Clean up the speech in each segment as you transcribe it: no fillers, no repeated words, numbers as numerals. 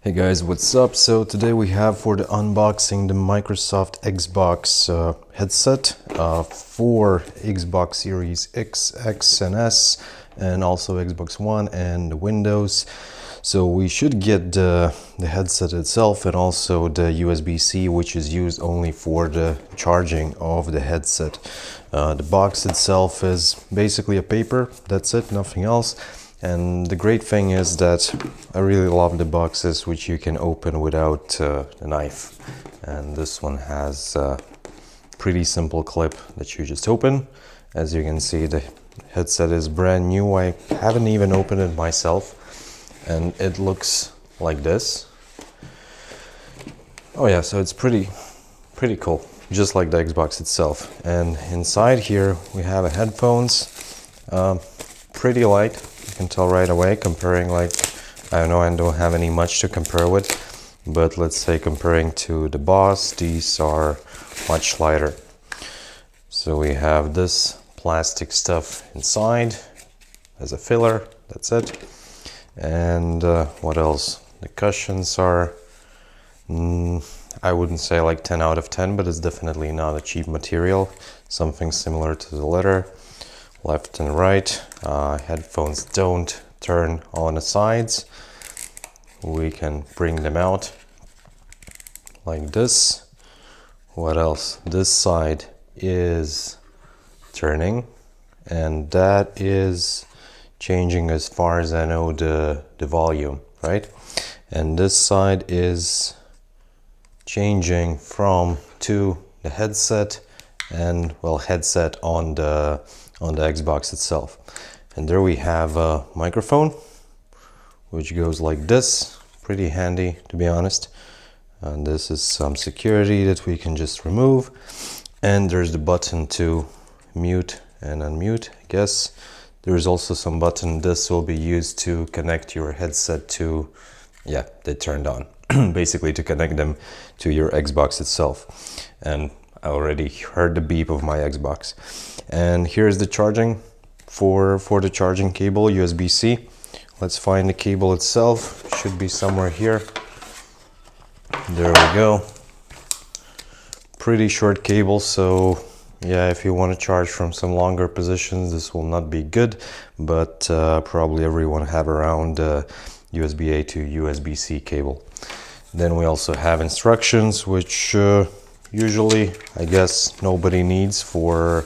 Hey guys, what's up? So today we have for the unboxing the Microsoft Xbox headset for Xbox Series X, X and S, and also Xbox One and Windows. So we should get the headset itself and also the USB-C, which is used only for the charging of the headset. The box itself is basically a paper, that's it, nothing else. And the great thing is that I really love the boxes which you can open without the knife. And this one has a pretty simple clip that you just open. As you can see, the headset is brand new. I haven't even opened it myself. And it looks like this. Oh yeah, so it's pretty cool, just like the Xbox itself. And inside here we have a headphones, pretty light. You can tell right away, comparing, like, I don't know, I don't have any much to compare with, but let's say comparing to the Boss, these are much lighter. So we have this plastic stuff inside as a filler, that's it. And what else? The cushions are, I wouldn't say like 10 out of 10, but it's definitely not a cheap material. Something similar to the leather. Left and right. Headphones don't turn on the sides. We can bring them out like this. What else? This side is turning, and that is changing, as far as I know, the volume, right? And this side is changing from to the headset and, well, headset on the Xbox itself. And there we have a microphone which goes like this, pretty handy to be honest. And this is some security that we can just remove, and there's the button to mute and unmute, I guess. There's also some button. This will be used to connect your headset to, yeah, they turned on basically to connect them to your Xbox itself. And I already heard the beep of my Xbox. And here's the charging for the charging cable, USB-C. Let's find the cable itself. Should be somewhere here. There we go. Pretty short cable, so yeah, if you want to charge from some longer positions, this will not be good, but probably everyone have around USB-A to USB-C cable. Then we also have instructions, which usually, I guess, nobody needs for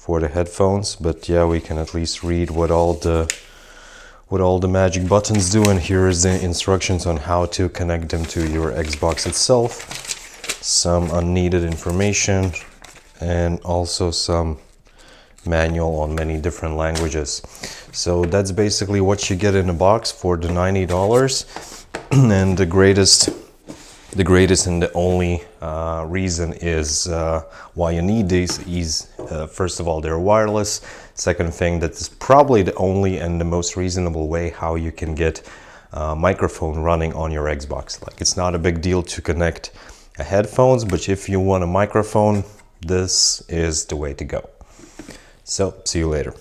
the headphones, but yeah, we can at least read what all the magic buttons do. And here is the instructions on how to connect them to your Xbox itself. Some unneeded information, and also some manual on many different languages. So that's basically what you get in a box for the $90. And the greatest and the only reason is why you need these is, first of all, they're wireless. Second thing, that is probably the only and the most reasonable way how you can get a microphone running on your Xbox. Like, it's not a big deal to connect a headphones, but if you want a microphone, this is the way to go. So, see you later.